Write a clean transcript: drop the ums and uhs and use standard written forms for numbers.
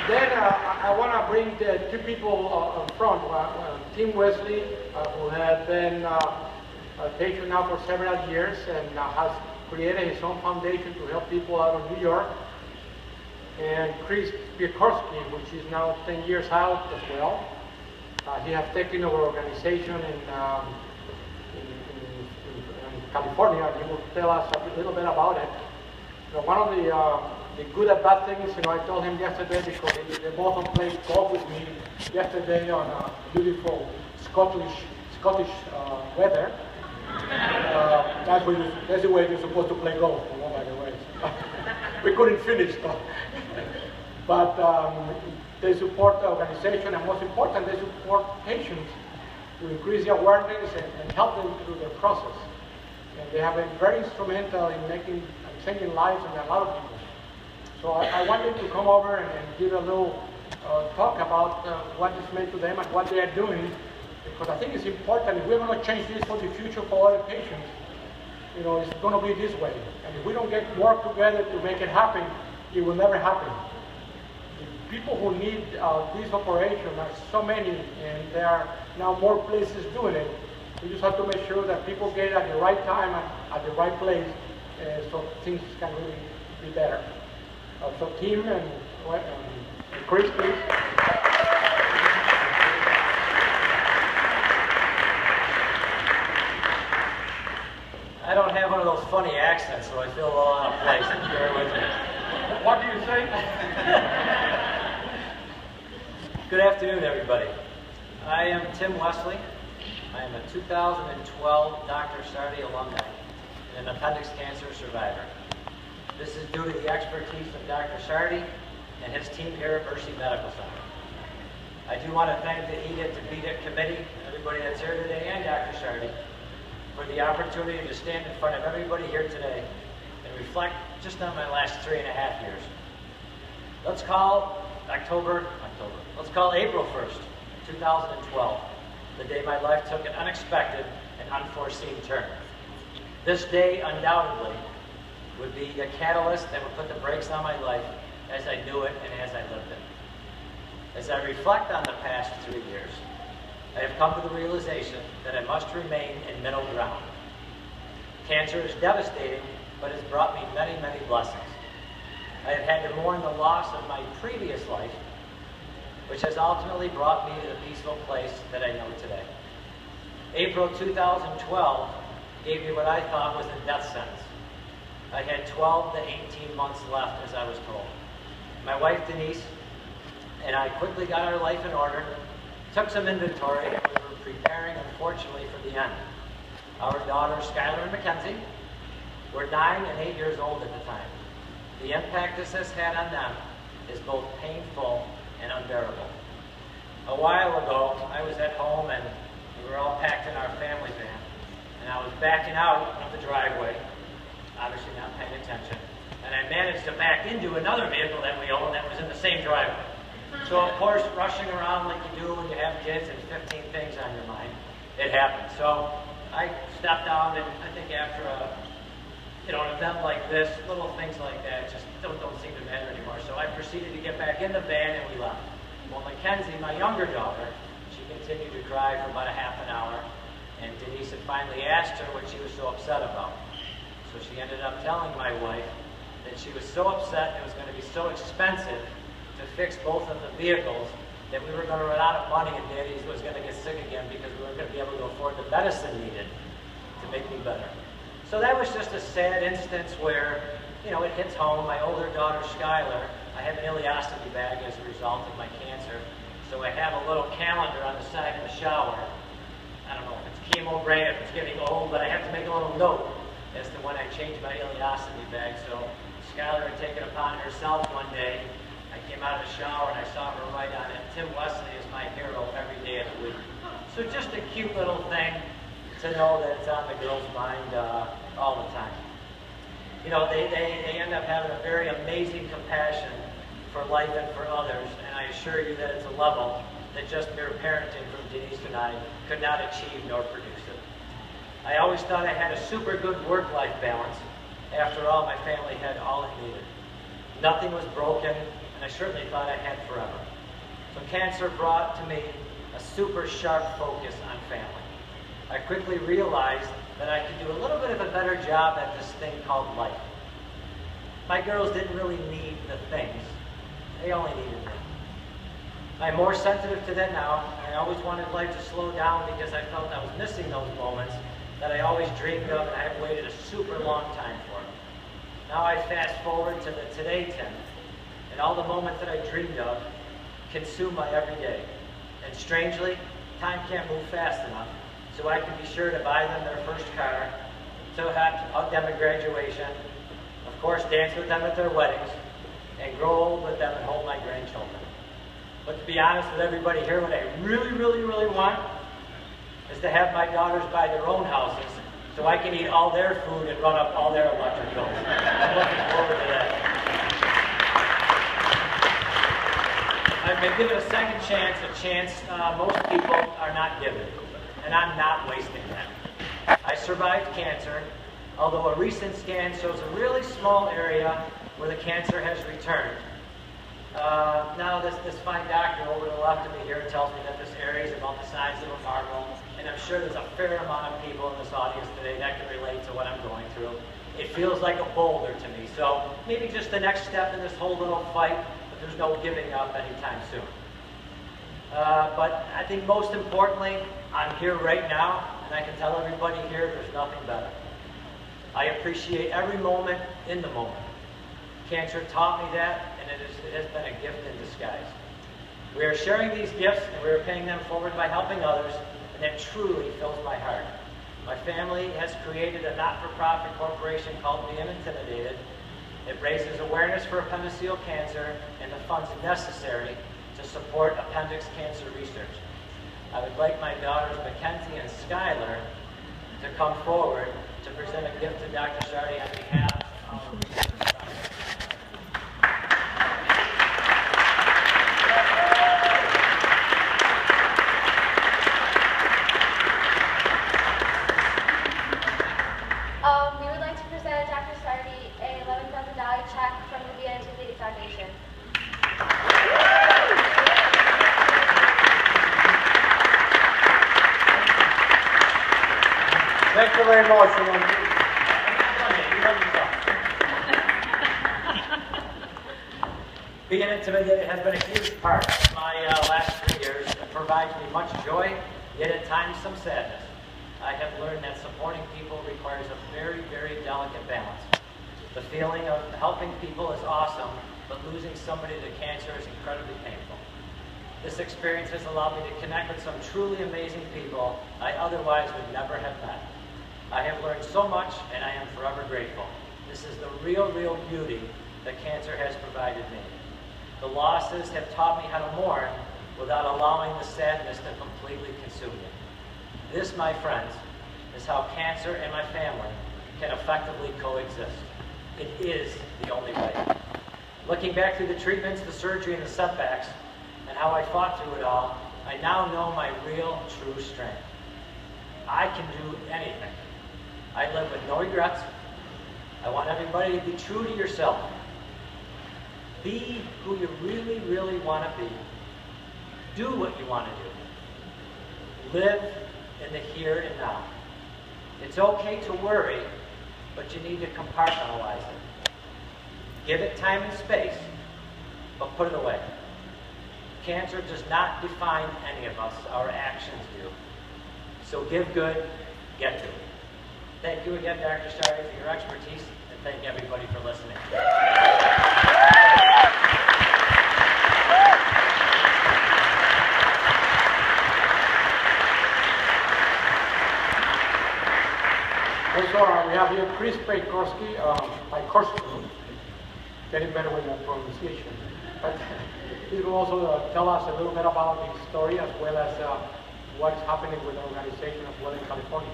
Then I want to bring the two people up front. Tim Wesley, who has been a patient now for several years and has created his own foundation to help people out of New York. And Chris Piekorski, which is now 10 years out as well. He has taken over organization in California, and he will tell us a little bit about it. So one of the good and bad things, I told him yesterday, because they both played golf with me yesterday on beautiful Scottish weather. That's the way you're supposed to play golf, by the way. We couldn't finish though. But they support the organization, and most important, they support patients to increase the awareness and help them through their process. And they have been very instrumental in changing lives in a lot of people. So I wanted to come over and give a little talk about what this meant to them and what they are doing, because I think it's important. If we're going to change this for the future for other patients, it's going to be this way. And if we don't work together to make it happen, it will never happen. The people who need this operation are so many, and there are now more places doing it. We just have to make sure that people get it at the right time and at the right place, so things can really be better. So Tim and Chris, please. I don't have one of those funny accents, so I feel a little out of place. Bear with me. What do you say? Good afternoon, everybody. I am Tim Wesley. I am a 2012 Dr. Sardi alumni and an Appendix Cancer Survivor. This is due to the expertise of Dr. Sardi and his team here at Mercy Medical Center. I do want to thank the Eat It to Beat It committee, everybody that's here today, and Dr. Sardi, for the opportunity to stand in front of everybody here today and reflect just on my last 3.5 years. Let's call let's call April 1st, 2012, the day my life took an unexpected and unforeseen turn. This day undoubtedly would be the catalyst that would put the brakes on my life as I knew it and as I lived it. As I reflect on the past 3 years, I have come to the realization that I must remain in middle ground. Cancer is devastating, but has brought me many, many blessings. I have had to mourn the loss of my previous life, which has ultimately brought me to the peaceful place that I know today. April 2012 gave me what I thought was a death sentence. I had 12 to 18 months left, as I was told. My wife, Denise, and I quickly got our life in order, took some inventory, and we were preparing, unfortunately, for the end. Our daughters, Skylar and Mackenzie, were 9 and 8 years old at the time. The impact this has had on them is both painful and unbearable. A while ago, I was at home and we were all packed in our family van, and I was backing out of the driveway, obviously not paying attention, and I managed to back into another vehicle that we owned that was in the same driveway. So of course, rushing around like you do when you have kids and 15 things on your mind, it happened. So I stepped out, and I think after an event like this, little things like that just don't seem to matter anymore. So I proceeded to get back in the van and we left. Well, Mackenzie, my younger daughter, she continued to cry for about a half an hour, and Denise had finally asked her what she was so upset about. So she ended up telling my wife that she was so upset it was going to be so expensive to fix both of the vehicles that we were going to run out of money and Daddy was going to get sick again because we weren't going to be able to afford the medicine needed to make me better. So that was just a sad instance where, it hits home. My older daughter, Skylar, I have an ileostomy bag as a result of my cancer. So I have a little calendar on the side of the shower. I don't know if it's chemo grade, if it's getting old, but I have to make a little note as to when I change my ileostomy bag. So Skylar had taken upon herself one day. I came out of the shower and I saw her write on it, "Tim Wesley is my hero every day of the week." So just a cute little thing to know that it's on the girl's mind all the time. They end up having a very amazing compassion for life and for others, and I assure you that it's a level that just mere parenting from Denise and I could not achieve nor produce it. I always thought I had a super good work-life balance. After all, my family had all it needed. Nothing was broken, and I certainly thought I had forever. So cancer brought to me a super sharp focus on family. I quickly realized that I could do a little bit of a better job at this thing called life. My girls didn't really need the things, they only needed me. I'm more sensitive to that now, and I always wanted life to slow down because I felt I was missing those moments that I always dreamed of and I have waited a super long time for. Now I fast forward to the today Tim, and all the moments that I dreamed of consume my everyday. And strangely, time can't move fast enough, so I can be sure to buy them their first car, to help them at graduation, of course dance with them at their weddings, and grow old with them and hold my grandchildren. But to be honest with everybody here, what I really, really, really want is to have my daughters buy their own houses so I can eat all their food and run up all their electric bills. I'm looking forward to that. I've been given a second chance, a chance most people are not given, and I'm not wasting that. I survived cancer, although a recent scan shows a really small area where the cancer has returned. Now this fine doctor over to the left of me here tells me that this area is about the size of a marble, and I'm sure there's a fair amount of people in this audience today that can relate to what I'm going through. It feels like a boulder to me, so maybe just the next step in this whole little fight, but there's no giving up anytime soon. But I think most importantly, I'm here right now, and I can tell everybody here there's nothing better. I appreciate every moment in the moment. Cancer taught me that, and it has been a gift in disguise. We are sharing these gifts, and we are paying them forward by helping others, and that truly fills my heart. My family has created a not-for-profit corporation called Being Intimidated. It raises awareness for appendiceal cancer and the funds necessary to support appendix cancer research. I would like my daughters Mackenzie and Skylar to come forward to present a gift to Dr. Sardi on behalf of we would like to present Dr. Sardi a $11,000 check from the Being Intimidated Foundation. Thank you very much. Being Intimidated has been a huge part of my last 3 years. It provides me much joy, yet at times some sadness. I have learned that supporting people requires a very, very delicate balance. The feeling of helping people is awesome, but losing somebody to cancer is incredibly painful. This experience has allowed me to connect with some truly amazing people I otherwise would never have met. I have learned so much, and I am forever grateful. This is the real, real beauty that cancer has provided me. The losses have taught me how to mourn without allowing the sadness to completely consume me. This, my friends, is how cancer and my family can effectively coexist. It is the only way. Looking back through the treatments, the surgery, and the setbacks, and how I fought through it all, I now know my real, true strength. I can do anything. I live with no regrets. I want everybody to be true to yourself. Be who you really, really want to be. Do what you want to do. Live in the here and now. It's okay to worry, but you need to compartmentalize it. Give it time and space, but put it away. Cancer does not define any of us, our actions do. So give good, get good. Thank you again, Dr. Sardi, for your expertise, and thank everybody for listening. Also, we have here Chris Paykorski, getting better with my pronunciation. But he will also tell us a little bit about his story as well as what is happening with the organization as well in California.